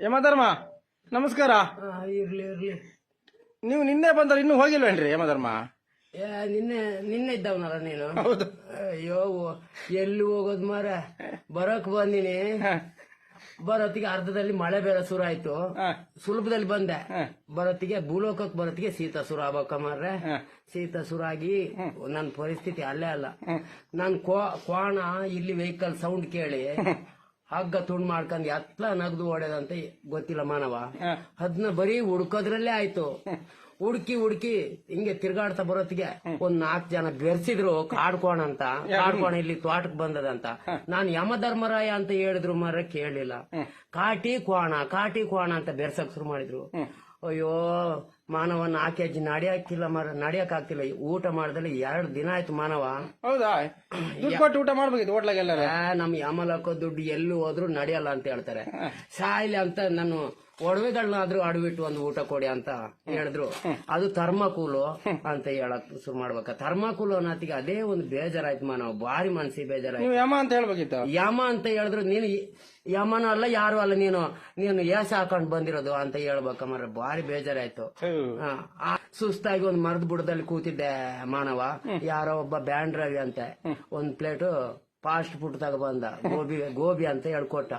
ಯಮಧರ್ಮ ನಮಸ್ಕಾರ. ಇರ್ಲಿ ಇರ್ಲಿ. ನೀವು ನಿನ್ನೆ ಬಂದ್ರೆ ಇನ್ನೂ ಹೋಗಿಲ್ವೇನ್ರಿ ಯಮಧರ್ಮ? ನಿನ್ನೆ ನಿನ್ನೆ ಇದ್ದವನಲ್ಲ ನೀನು? ಹೌದು. ಅಯ್ಯೋ ಎಲ್ಲಿ ಹೋಗೋದ್ ಮಾರ, ಬರಕ್ ಬಂದಿನಿ. ಬರೋತ್ತಿಗೆ ಅರ್ಧದಲ್ಲಿ ಮಳೆ ಬೇರೆ ಶುರು ಆಯ್ತು. ಸುಲಭದಲ್ಲಿ ಬಂದೆ. ಬರೋತ್ತಿಗೆ ಭೂಲೋಕಕ್ಕೆ ಬರೋತ್ತಿಗೆ ಶೀತ ಶುರು ಆಗ್ಬೇಕ ಮಾರ್ರೆ. ಶೀತ ಶುರು ಆಗಿ ನನ್ನ ಪರಿಸ್ಥಿತಿ ಅಲ್ಲೇ ಅಲ್ಲ. ನನ್ ಕ್ವಾಣ ಇಲ್ಲಿ ವೆಹಿಕಲ್ ಸೌಂಡ್ ಕೇಳಿ ಹಗ್ಗ ತುಂಡ್ ಮಾಡ್ಕೊಂಡ್ ಎತ್ಲ ನಗ್ದು ಹೊಡೆದಂತ ಗೊತ್ತಿಲ್ಲ ಮಾನವ. ಅದನ್ನ ಬರೀ ಹುಡ್ಕೋದ್ರಲ್ಲೇ ಆಯ್ತು. ಹುಡುಕಿ ಹಿಂಗೆ ತಿರ್ಗಾಡ್ತಾ ಬರೋತ್ತಿಗೆ ಒಂದ್ 4 ಜನ ಬೆರ್ಸಿದ್ರು ಕಾಡ್ಕೋಣ ಅಂತ. ಕಾಡ್ಕೋಣ ಇಲ್ಲಿ ತೋಟಕ್ ಬಂದದಂತ. ನಾನ್ ಯಮಧರ್ಮರಾಯ ಅಂತ ಹೇಳಿದ್ರು ಮಾರ ಕೇಳಲಿಲ್ಲ. ಕಾಟಿ ಕೋಣ ಅಂತ ಬೆರ್ಸಕ್ ಶುರು ಮಾಡಿದ್ರು. ಅಯ್ಯೋ ಮಾನವ 4 ಕೆಜಿ ನಡಿಯಾಕಿಲ್ಲ ಮಾರ, ನಡಿಯಕ್ ಆಗ್ತಿಲ್ಲ. ಊಟ ಮಾಡ್ದಲ್ಲಿ 2 ದಿನ ಆಯ್ತು ಮಾನವ. ಹೌದಾ? ದುಡ್ಡು ಕೊಟ್ಟು ಊಟ ಮಾಡ್ಬೇಕಿತ್ತು ಹೋಟ್ಲಾಗೆಲ್ಲ. ನಮ್ ಯಮಲಕ್ಕೋ ದುಡ್ಡು ಎಲ್ಲೂ ಹೋದ್ರು ನಡೆಯಲ್ಲ ಅಂತ ಹೇಳ್ತಾರೆ. ಸಾಯಿಲಿ ಅಂತ ನಾನು ಒಡವೆಗಳನ್ನಾದ್ರೂ ಅಡ್ಬಿಟ್ಟು ಒಂದು ಊಟ ಕೊಡಿ ಅಂತ ಹೇಳಿದ್ರು. ಅದು ಥರ್ಮಾಕೂಲು ಅಂತ ಹೇಳಕ್ ಶುರು ಮಾಡ್ಬೇಕ. ಥರ್ಮಾಕೂಲು ಅನ್ನೋತಿಗೆ ಅದೇ ಒಂದು ಬೇಜಾರಾಯ್ತು ಮಾನವ, ಭಾರಿ ಮನ್ಸಿ ಬೇಜಾರಾಯ್ತು. ಯಮ ಅಂತ ಹೇಳ್ಬೇಕಿತ್ತು. ಯಮ ಅಂತ ಹೇಳಿದ್ರು ನೀನು ಯಮನೂ ಅಲ್ಲ ಯಾರು ಅಲ್ಲ, ನೀನು ಏಸ ಹಾಕೊಂಡ್ ಬಂದಿರೋದು ಅಂತ ಹೇಳ್ಬೇಕ ಮರ. ಭಾರಿ ಬೇಜಾರಾಯ್ತು. ಸುಸ್ತಾಗಿ ಒಂದ್ ಮರದ ಬುಡದಲ್ಲಿ ಕೂತಿದ್ದೆ ಮಾನವ. ಯಾರೋ ಒಬ್ಬ ಬ್ಯಾಂಡ್ ರವಿ ಅಂತೆ ಒಂದ್ ಪ್ಲೇಟು ಫಾಸ್ಟ್ ಫುಡ್ ತಗೊಬಂದ. ಗೋಬಿ ಅಂತ ಹೇಳ್ಕೊಟ್ಟ.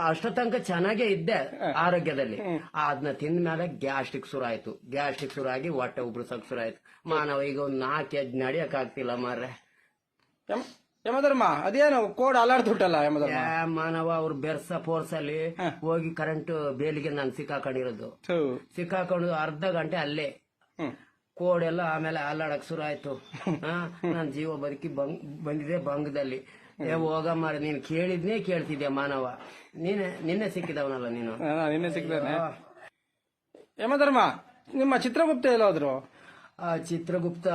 ಅಷ್ಟ ತನಕ ಚೆನ್ನಾಗೇ ಇದ್ದೆ ಆರೋಗ್ಯದಲ್ಲಿ. ಅದನ್ನ ತಿಂದ ಮೇಲೆ ಗ್ಯಾಸ್ಟ್ರಿಕ್ ಶುರು ಆಯ್ತು. ಗ್ಯಾಸ್ಟ್ರಿಕ್ ಶುರು ಆಗಿ ಹೊಟ್ಟೆ ಉಬ್ರಸಕ್ ಶುರು ಆಯ್ತು ಮಾನವ. ಈಗ ಒಂದ್ 4 ಕೆಜಿ ನಡಿಯಕ್ ಆಗ್ತಿಲ್ಲ ಮಾರ್ರೆ. ಯಮಧರ್ಮ ಅದೇನು ಕೋಡ್ ಅಲಾಡ್ತುಟ್ಟಲ್ಲ ಯಮಧರ್ಮ? ಮಾನವ ಅವ್ರು ಬೆರ್ಸ ಫೋರ್ಸಲ್ಲಿ ಹೋಗಿ ಕರೆಂಟ್ ಬೇಲಿಗೆ ನಾನು ಸಿಕ್ಕಾಕೊಂಡಿರೋದು. ಸಿಕ್ಕಾಕೊಂಡು ಅರ್ಧ ಗಂಟೆ ಅಲ್ಲೇ ಕೋಡೆಲ್ಲ ಆಮೇಲೆ ಅಲ್ಲಾಡಕ್ ಶುರು ಆಯ್ತು. ನಾನ್ ಜೀವ ಬದುಕಿ ಬಂದಿದೆ ಬಂಗದಲ್ಲಿ. ಹೋಗ ಮಾರ, ನೀನ್ ಕೇಳಿದ್ನೇ ಕೇಳ್ತಿದ್ಯಾ ಮಾನವ. ನಿನ್ನೆ ಸಿಕ್ಕಿದವನಲ್ಲ ನೀನು? ನಿನ್ನೆ ಸಿಕ್ಕಿದಾನೆ. ಯಮಧರ್ಮ ನಿಮ್ಮ ಚಿತ್ರಗುಪ್ತ ಎಲ್ಲಾದ್ರು? ಚಿತ್ರಗುಪ್ತ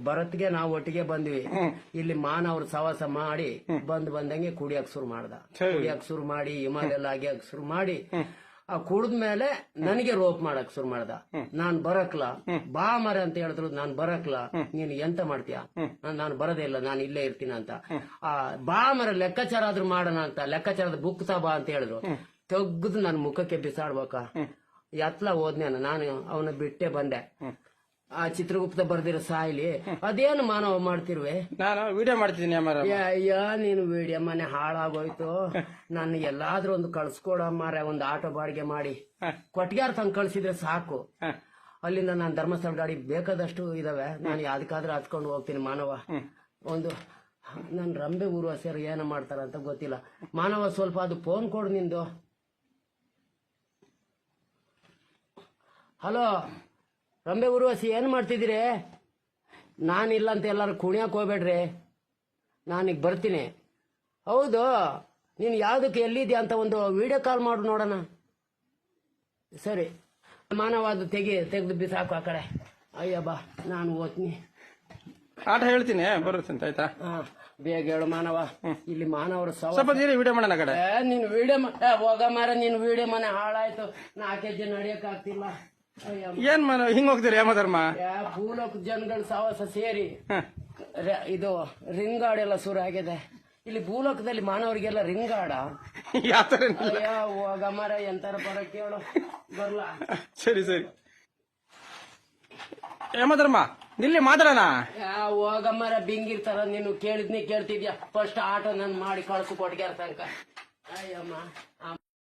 ಬರತ್ಗೆ ನಾವು ಒಟ್ಟಿಗೆ ಬಂದ್ವಿ. ಇಲ್ಲಿ ಮಾನವ್ರ ಸವಾಸ ಮಾಡಿ ಬಂದಂಗೆ ಕುಡಿಯಕ್ ಶುರು ಮಾಡಿ ಹಿಮಾಲಯ ಆಗ್ಯಕ್ ಶುರು ಮಾಡಿ ಕುಡಿದ್ಮೇಲೆ ನನಗೆ ರೋಪ್ ಮಾಡಕ್ ಶುರು ಮಾಡ್ದ. ನಾನ್ ಬರಕ್ಲ ಬಾ ಮರ ಅಂತ ಹೇಳಿದ್ರು. ನಾನ್ ಬರಕ್ಲ, ನೀನು ಎಂತ ಮಾಡ್ತೀಯ? ನಾನು ಬರೋದೇ ಇಲ್ಲ, ನಾನು ಇಲ್ಲೇ ಇರ್ತೀನಿ ಅಂತ. ಬಾ ಮರ ಲೆಕ್ಕಾಚಾರ ಆದ್ರೂ ಮಾಡೋಣ ಅಂತ ಲೆಕ್ಕಾಚಾರದ ಬುಕ್ ಬಾ ಅಂತ ಹೇಳಿದ್ರು. ತೆಗ್ದು ನನ್ ಮುಖಕ್ಕೆ ಬಿಸಾಡ್ಬೇಕ. ಎತ್ಲ ಹೋದ್ನೇ ನಾನು ಅವನ ಬಿಟ್ಟೆ ಬಂದೆ. ಆ ಚಿತ್ರಗುಪ್ತ ಬರ್ದಿರೋ ಸಾಯಿಲಿ ಅದೇನು ಮಾನವ ಮಾಡ್ತಿರ್ವೆ? ನಾನು ವಿಡಿಯೋ ಮಾಡ್ತಿದ್ದೀನಿ. ಅಯ್ಯ ನೀನು ವಿಡಿಯೋ ಮನೆ ಹಾಳಾಗೋಯ್ತು. ನನ್ ಎಲ್ಲಾದ್ರೂ ಒಂದು ಕಳ್ಸ್ಕೊಡ ಮಾರ, ಒಂದು ಆಟೋ ಬಾಡಿಗೆ ಮಾಡಿ ಕೊಟ್ಟಿಗಾರ ತಂಗ್ ಕಳ್ಸಿದ್ರೆ ಸಾಕು. ಅಲ್ಲಿಂದ ನಾನು ಧರ್ಮಸ್ಥಳ ಗಾಡಿ ಬೇಕಾದಷ್ಟು ಇದಾವೆ, ನಾನು ಯಾವ್ದಕ್ಕಾದ್ರೂ ಹತ್ಕೊಂಡು ಹೋಗ್ತೀನಿ ಮಾನವ. ಒಂದು ನನ್ ರಂಬೆ ಊರ್ವಸಿಯರು ಏನ ಮಾಡ್ತಾರ ಅಂತ ಗೊತ್ತಿಲ್ಲ ಮಾನವ. ಸ್ವಲ್ಪ ಅದು ಫೋನ್ ಕೊಡು ನಿಂದು. ಹಲೋ ರಂಬೆ ಊರ್ವಶಿ, ಏನ್ ಮಾಡ್ತಿದ್ದೀರಿ? ನಾನಿಲ್ಲ ಅಂತ ಎಲ್ಲಾರು ಕುಣಿಯಕ್ ಹೋಗ್ಬೇಡ್ರಿ, ನಾನೀಗ ಬರ್ತೀನಿ. ಹೌದು, ನೀನು ಯಾವ್ದಕ್ಕೆ ಎಲ್ಲಿದ್ಯಾ ಅಂತ ಒಂದು ವಿಡಿಯೋ ಕಾಲ್ ಮಾಡು ನೋಡೋಣ. ಸರಿ ಮಾನವ, ಅದು ತೆಗೆದು ಬಿಸಾಕು ಆ ಕಡೆ. ಅಯ್ಯ ಬಾ, ನಾನು ಓದ್ತೀನಿ. ಆಟ ಹೇಳ್ತೀನಿ ಬರುತ್ತೆ ಆಯ್ತಾ? ಬೇಗ ಹೇಳು ಮಾನವ. ಇಲ್ಲಿ ಮಾನವರು ವಿಡಿಯೋ ಮಾಡೋಣ ಕಡೆ. ನೀನು ವಿಡಿಯೋ ಹೋಗ ಮಾರ, ನೀನು ವಿಡಿಯೋ ಮನೆ ಹಾಳಾಯ್ತು. 4 ಕೆಜಿ ನಡಿಯಕ್ ಆಗ್ತಿಲ್ಲ. ಏನ್ ಹಿಂಗ್ ಹೋಗ್ತೀರಿ ಯಮಧರ್ಮ? ಭೂಲೋಕ ಜನಗಳ ಸವಾಸ ಸೇರಿ ಇದು ರಿಂಗಾಡೆಲ್ಲ ಶುರು ಆಗಿದೆ. ಇಲ್ಲಿ ಭೂಲೋಕದಲ್ಲಿ ಮಾನವರಿಗೆಲ್ಲ ರಿಂಗಾಡ. ಹೋಗ ಮರ, ಎಂತಾರ ಬರ ಕೇಳು ಬರ್ಲ. ಸರಿ ಯಮಧರ್ಮ ಇಲ್ಲಿ ಮಾತಾಡೋಣ. ಹೋಗ ಮರ, ಬಿಂಗಿರ್ತಾರ. ನೀನು ಕೇಳಿದ್ನಿ ಕೇಳ್ತಿದ್ಯಾ? ಫಸ್ಟ್ ಆಟೋ ನನ್ ಮಾಡಿ ಕಳ್ಸು ಕೊಟ್ಗ್ಯಾರ ತನಕ. ಅಯ್ಯಮ್ಮ.